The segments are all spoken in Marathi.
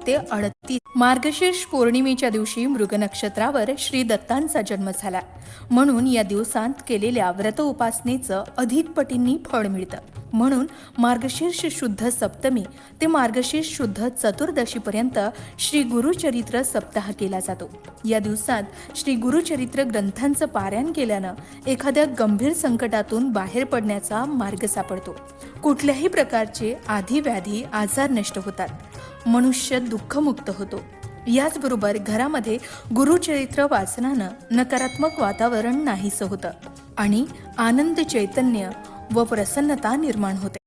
ते 38 मार्गशीर्ष पौर्णिमेच्या दिवशी मृग नक्षत्रावर श्री दत्तांचा जन्म झाला, म्हणून या दिवसांत केलेल्या व्रत उपासनेचं अधिक पटींनी फळ मिळतं. म्हणून मार्गशीर्ष शुद्ध सप्तमी ते मार्गशीर्ष शुद्ध चतुर्दशीपर्यंत श्री गुरुचरित्र सप्ताह केला जातो. या दिवसात श्री गुरुचरित्र ग्रंथांचं पारायण केल्यानं एखाद्या गंभीर संकटातून बाहेर पडण्याचा मार्ग सापडतो. कुठल्याही प्रकारचे आधी व्याधी आजार नष्ट होतात. मनुष्य दुःखमुक्त होतो. याचबरोबर घरामध्ये गुरुचरित्र वाचनानं नकारात्मक वातावरण नाहीसं होतं आणि आनंद, चैतन्य व प्रसन्नता निर्माण होते.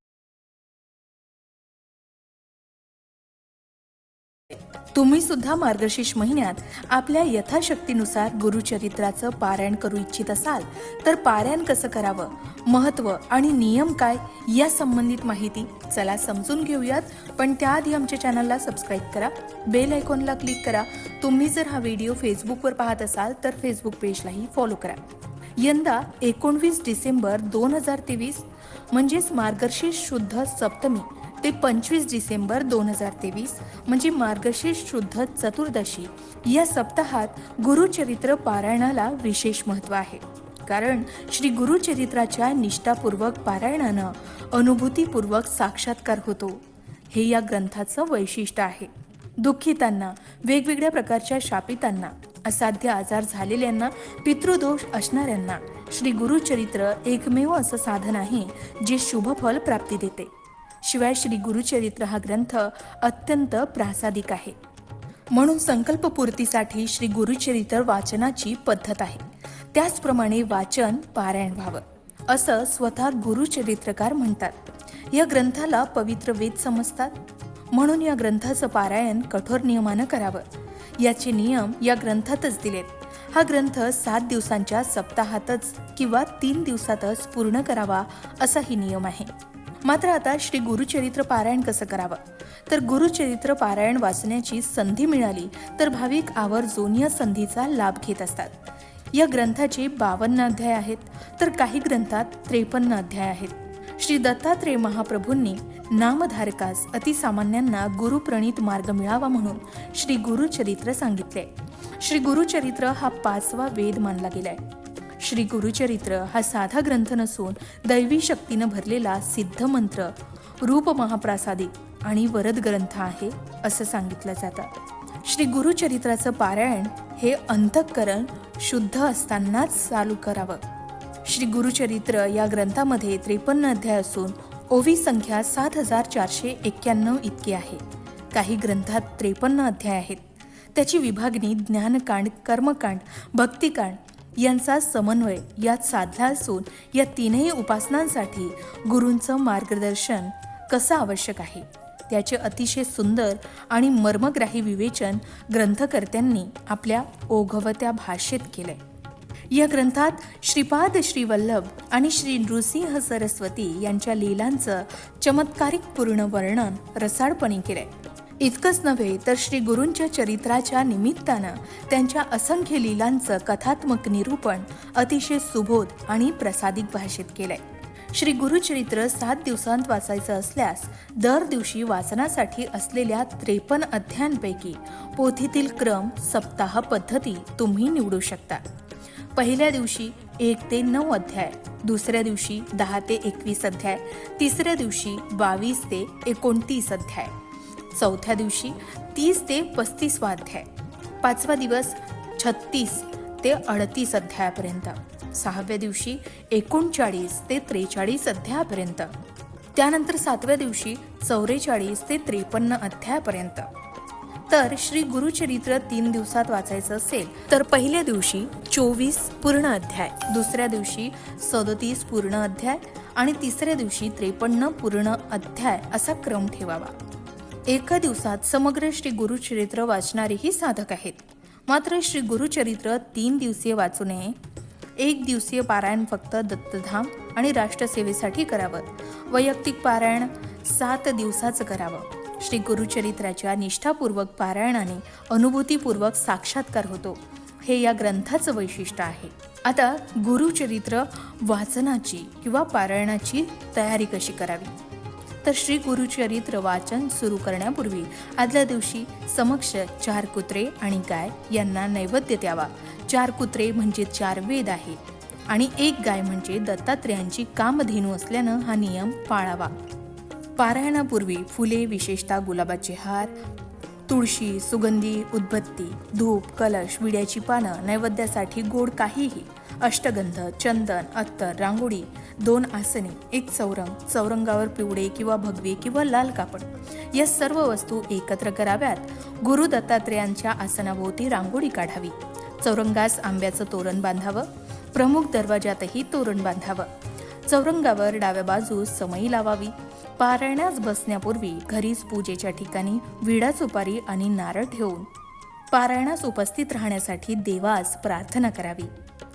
तुम्ही सुद्धा मार्गशीर्ष महिन्यात आपल्या यथाशक्तीनुसार गुरुचरित्राचं पारायण करू इच्छित असाल तर पारायण कसं करावं, महत्त्व आणि नियम काय या संबंधित माहिती चला समजून घेऊयात. पण त्याआधी आमच्या चॅनलला सबस्क्राईब करा, बेल आयकॉनला क्लिक करा. तुम्ही जर हा व्हिडिओ फेसबुकवर पाहत असाल तर फेसबुक पेजलाही फॉलो करा. यंदा 19 डिसेंबर 2023 म्हणजेच मार्गशीर्ष शुद्ध सप्तमी ते 25 डिसेंबर 2023 म्हणजे मार्गशीर्ष शुद्ध चतुर्दशी या सप्ताहात गुरुचरित्र पारायणाला विशेष महत्त्व आहे. कारण श्री गुरुचरित्राच्या निष्ठापूर्वक पारायणानं अनुभूतीपूर्वक साक्षात्कार होतो. हे या ग्रंथाचं वैशिष्ट्य आहे. दुःखितांना, वेगवेगळ्या प्रकारच्या शापितांना, असाध्य आजार झालेल्यांना, पितृदोष असणाऱ्यांना श्री गुरुचरित्र एकमेव असं साधन आहे जे शुभफल प्राप्ती देते. शिवाय श्री गुरुचरित्र हा ग्रंथ अत्यंत प्रासादिक आहे. म्हणून संकल्पपूर्तीसाठी श्री गुरुचरित्र वाचनाची पद्धत आहे. त्याचप्रमाणे वाचन, पारायण व्हावं असं स्वतः गुरुचरित्रकार म्हणतात. या ग्रंथाला पवित्र वेद समजतात. म्हणून या ग्रंथाचं पारायण कठोर नियमानं करावं. याचे नियम या ग्रंथातच दिलेत. हा ग्रंथ 7 दिवसांच्या सप्ताहातच किंवा 3 दिवसातच पूर्ण करावा असाही नियम आहे. मात्र आता श्री गुरुचरित्र पारायण कसं करावं, तर गुरुचरित्र पारायण वाचण्याची संधी मिळाली तर भाविक आवर्जून या संधीचा लाभ घेत असतात. या ग्रंथाचे 52 अध्याय आहेत, तर काही ग्रंथात 53 अध्याय आहेत. श्री दत्तात्रेय महाप्रभूंनी नामधारकास अतिसामान्यांना गुरुप्रणीत मार्ग मिळावा म्हणून श्री गुरुचरित्र सांगितले. श्री गुरुचरित्र हा 5वा वेद मानला गेलाय. श्री गुरुचरित्र हा साधा ग्रंथ नसून दैवी शक्तीनं भरलेला सिद्ध मंत्र, रूप महाप्रासादिक आणि वरद ग्रंथ आहे असं सांगितलं जातं. श्री गुरुचरित्राचं पारायण हे अंतःकरण शुद्ध असतानाच चालू करावं. श्री गुरुचरित्र या ग्रंथामध्ये 53 अध्याय असून ओवी संख्या 7491 इतकी आहे. काही ग्रंथात 53 अध्याय आहेत. त्याची विभागणी ज्ञानकांड, कर्मकांड, भक्तिकांड यांचा समन्वय यात साधला असून या तीनही उपासनांसाठी गुरूंचं मार्गदर्शन कसं आवश्यक आहे त्याचे अतिशय सुंदर आणि मर्मग्राही विवेचन ग्रंथकर्त्यांनी आपल्या ओघवत्या भाषेत केलंय. या ग्रंथात श्रीपाद श्रीवल्लभ आणि श्री नृसिंह सरस्वती यांच्या लीलांचं चमत्कारिक पूर्ण वर्णन रसाळपणे केलंय. इतकंच नव्हे तर श्री गुरूंच्या चरित्राच्या निमित्तानं त्यांच्या असंख्य लीलांचं कथात्मक निरूपण अतिशय सुबोध आणि प्रसादिक भाषेत केलंय. श्री गुरुचरित्र 7 दिवसांत वाचायचं असल्यास दर दिवशी वाचनासाठी असलेल्या 53 अध्यायांपैकी पोथीतील क्रम, सप्ताह पद्धती तुम्ही निवडू शकता. पहिल्या दिवशी 1 ते 9 अध्याय, दुसऱ्या दिवशी 10 ते 21 अध्याय, तिसऱ्या दिवशी 22 ते 29 अध्याय, चौथ्या दिवशी 30 ते 35 अध्याय, 5वा दिवस 36 ते 38 अध्यायापर्यंत, 6व्या दिवशी 39 ते 43 अध्यायापर्यंत, त्यानंतर 7व्या दिवशी 44 ते 53 अध्यायापर्यंत. तर श्री गुरुचरित्र 3 दिवसात वाचायचं असेल तर पहिल्या दिवशी 24 पूर्ण अध्याय, दुसऱ्या दिवशी 37 पूर्ण अध्याय आणि तिसऱ्या दिवशी 53 पूर्ण अध्याय असा क्रम ठेवावा. एका दिवसात समग्र श्री गुरुचरित्र वाचणारेही साधक आहेत. मात्र श्री गुरुचरित्र 3 दिवसीय वाचू नये. 1 दिवसीय पारायण फक्त दत्तधाम आणि राष्ट्रसेवेसाठी करावं. वैयक्तिक पारायण 7 दिवसाचं करावं. श्री गुरुचरित्राच्या निष्ठापूर्वक पारायणाने अनुभूतीपूर्वक साक्षात्कार होतो. हे या ग्रंथाचं वैशिष्ट्य आहे. आता गुरुचरित्र वाचनाची किंवा पारायणाची तयारी कशी करावी तर श्री गुरुचरित्र वाचन सुरू करण्यापूर्वी आदल्या दिवशी समक्ष 4 कुत्रे आणि गाय यांना नैवेद्य द्यावा. 4 कुत्रे म्हणजे 4 वेद आहेत आणि 1 गाय म्हणजे दत्तात्रेयांची कामधेनू असल्यानं हा नियम पाळावा. पारायणापूर्वी फुले, विशेषतः गुलाबाचे हार, तुळशी, सुगंधी उदबत्ती, धूप, कलश, विड्याची पानं, नैवेद्यासाठी गोड काहीही, अष्टगंध, चंदन, अत्तर, रांगोळी, 2 आसने, 1 चौरंग, चौरंगावर पिवळे किंवा भगवे किंवा लाल कापड, या सर्व वस्तू एकत्र कराव्यात. गुरु दत्तात्रेयांच्या आसनाभोवती रांगोळी काढावी. चौरंगास आंब्याचं तोरण बांधावं. प्रमुख दरवाजातही तोरण बांधावं. चौरंगावर डाव्या बाजूस समई लावावी. पारायणास बसण्यापूर्वी घरीच पूजेच्या ठिकाणी विडा, सुपारी आणि नारळ ठेवून पारायणास उपस्थित राहण्यासाठी देवास प्रार्थना करावी.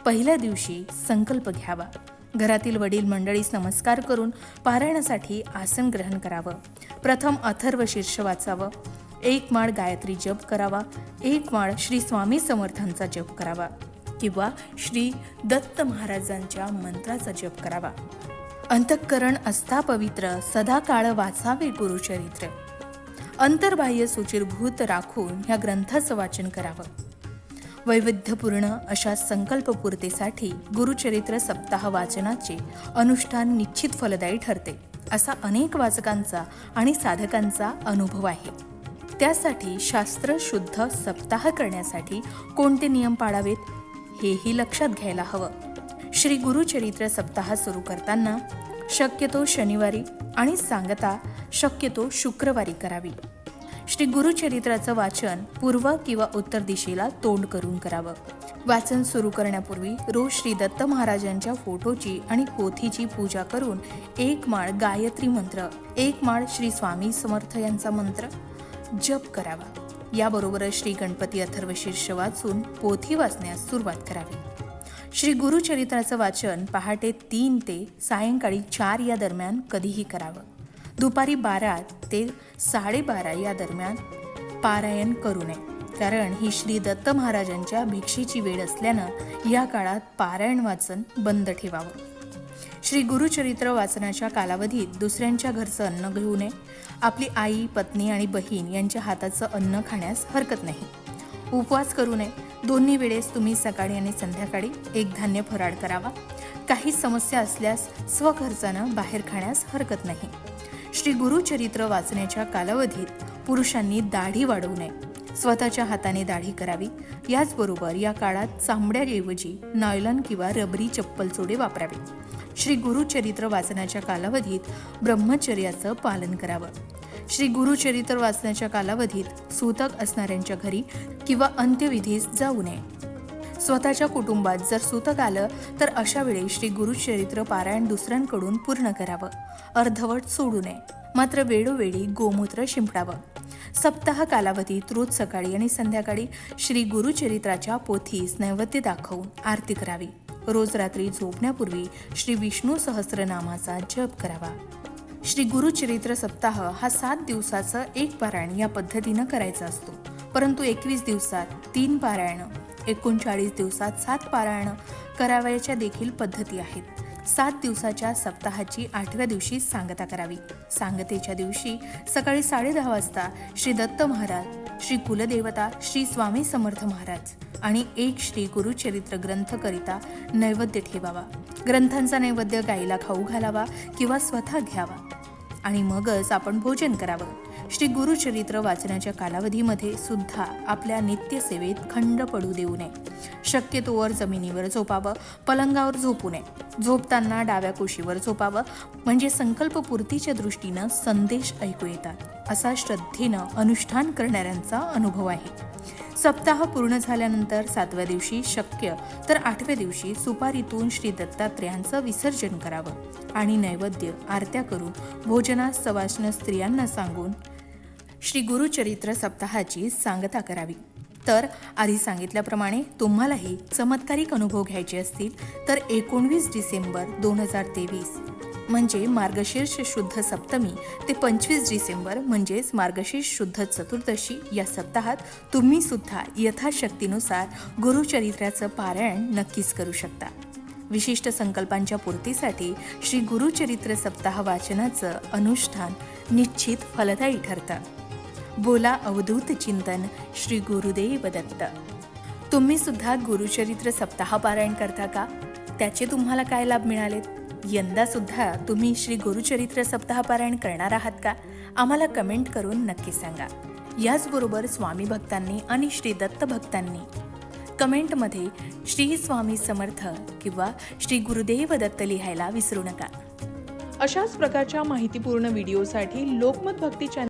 पहिल्या दिवशी संकल्प घ्यावा. घरातील वडील मंडळीस नमस्कार करून पारायणासाठी आसन ग्रहण करावं. प्रथम अथर्व शीर्ष वाचावं. 1 माळ गायत्री जप करावा. 1 माळ श्री स्वामी समर्थांचा जप करावा किंवा श्री दत्त महाराजांच्या मंत्राचा जप करावा. अंतःकरण असता पवित्र, सदा काळ वाचावे गुरुचरित्र. अंतर्बाह्य सुचिरभूत राखून ह्या ग्रंथाचं वाचन करावं. वैविध्यपूर्ण अशा संकल्पपूर्तीसाठी गुरुचरित्र सप्ताह वाचनाचे अनुष्ठान निश्चित फलदायी ठरते, असा अनेक वाचकांचा आणि साधकांचा अनुभव आहे. त्यासाठी शास्त्रशुद्ध सप्ताह करण्यासाठी कोणते नियम पाळावेत हेही लक्षात घ्यायला हवं. श्री गुरुचरित्र सप्ताह सुरू करताना शक्यतो शनिवारी आणि सांगता शक्यतो शुक्रवारी करावी. श्री गुरुचरित्राचं वाचन पूर्व किंवा उत्तर दिशेला तोंड करून करावं. वाचन सुरू करण्यापूर्वी रोज श्री दत्त महाराजांच्या फोटोची आणि पोथीची पूजा करून 1 माळ गायत्री मंत्र, 1 माळ श्री स्वामी समर्थ यांचा मंत्र जप करावा. याबरोबरच श्री गणपती अथर्वशीर्ष वाचून पोथी वाचण्यास सुरुवात करावी. श्री गुरुचरित्राचं वाचन पहाटे 3 ते सायंकाळी 4 या दरम्यान कधीही करावं. दुपारी 12 ते 12:30 या दरम्यान पारायण करू नये, कारण ही श्री दत्त महाराजांच्या भिक्षेची वेळ असल्यानं या काळात पारायण वाचन बंद ठेवावं. श्री गुरुचरित्र वाचनाच्या कालावधीत दुसऱ्यांच्या घरचं अन्न घेऊ नये. आपली आई, पत्नी आणि बहीण यांच्या हाताचं अन्न खाण्यास हरकत नाही. उपवास करू नये. दोन्ही वेळेस तुम्ही सकाळी आणि संध्याकाळी 1 धान्य फराळ करावा. काही समस्या असल्यास स्वखर्चानं बाहेर खाण्यास हरकत नाही. श्री गुरुचरित्र वाचण्याच्या कालावधीत पुरुषांनी दाढी वाढवू नये. स्वतःच्या हाताने दाढी करावी. याचबरोबर या काळात चांबड्याऐवजी नायलॉन किंवा रबरी चप्पल जोडे वापरावे. श्री गुरुचरित्र वाचनाच्या कालावधीत ब्रह्मचर्याचं पालन करावं. श्री गुरुचरित्र वाचनाच्या कालावधीत सूतक असणाऱ्यांच्या घरी किंवा अंत्यविधीस जाऊ नये. स्वतःच्या कुटुंबात जर सूतक आलं तर अशा वेळी श्री गुरुचरित्र पारायण दुसऱ्यांकडून पूर्ण करावं. अर्धवट सोडू नये. मात्र वेळोवेळी गोमूत्र शिंपडावं. सप्ताह कालावधीत रोज सकाळी आणि संध्याकाळी श्री गुरुचरित्राच्या पोथीस नैवेद्य दाखवून आरती करावी. रोज रात्री झोपण्यापूर्वी श्री विष्णू सहस्रनामाचा जप करावा. श्री गुरुचरित्र सप्ताह हा 7 दिवसाचं 1 पारायण या पद्धतीनं करायचा असतो. परंतु 21 दिवसात 3 पारायणं, 39 दिवसात 7 पारायणं करावयाच्या देखील पद्धती आहेत. 7 दिवसाच्या सप्ताहाची 8व्या दिवशी सांगता करावी. सांगतेच्या दिवशी सकाळी 10:30 वाजता श्री दत्त महाराज, श्री कुलदेवता श्री स्वामी समर्थ महाराज आणि 1 श्री गुरुचरित्र ग्रंथ करिता नैवेद्य ठेवावा. ग्रंथांचा नैवेद्य गाईला खाऊ घालावा किंवा स्वतः घ्यावा आणि मगच आपण भोजन करावं. श्री गुरुचरित्र वाचनाच्या कालावधीमध्ये सुद्धा आपल्या नित्यसेवेत खंड पडू देऊ नये. शक्यतोवर जमिनीवर झोपावं. पलंगावर झोपू नये. झोपताना डाव्या कुशीवर झोपावं, म्हणजे संकल्पपूर्तीच्या दृष्टीनं संदेश ऐकू येतात असा श्रद्धेनं अनुष्ठान करणाऱ्यांचा अनुभव आहे. सप्ताह पूर्ण झाल्यानंतर 7व्या दिवशी शक्य तर 8व्या दिवशी सुपारीतून श्री दत्तात्रेयांचं विसर्जन करावं आणि नैवेद्य आरत्या करून भोजनास सवाष्ण स्त्रियांना सांगून श्री गुरुचरित्र सप्ताहाची सांगता करावी. तर आधी सांगितल्याप्रमाणे तुम्हालाही चमत्कारिक अनुभव घ्यायचे असतील तर 19 डिसेंबर 2023 म्हणजे मार्गशीर्ष शुद्ध सप्तमी ते 25 डिसेंबर म्हणजेच मार्गशीर्ष शुद्ध चतुर्दशी या सप्ताहात तुम्ही सुद्धा यथाशक्तीनुसार गुरुचरित्राचं पारायण नक्कीच करू शकता. विशिष्ट संकल्पांच्या पूर्तीसाठी श्री गुरुचरित्र सप्ताह वाचनाचं अनुष्ठान निश्चित फलदायी ठरतं. बोला अवधूत चिंतन श्री गुरुदेव दत्त. तुम्ही सुद्धा गुरुचरित्र सप्ताह पारायण करता का? त्याचे तुम्हाला काय लाभ मिळालेत? यंदा सुद्धा तुम्ही श्री गुरुचरित्र सप्ताह पारायण करणार आहात का? आम्हाला कमेंट करून नक्की सांगा. याचबरोबर स्वामी भक्तांनी आणि श्री दत्त भक्तांनी कमेंटमध्ये श्री स्वामी समर्थ किंवा श्री गुरुदेव दत्त लिहायला विसरू नका. अशाच प्रकारच्या माहितीपूर्ण व्हिडिओसाठी लोकमत भक्ती चॅनल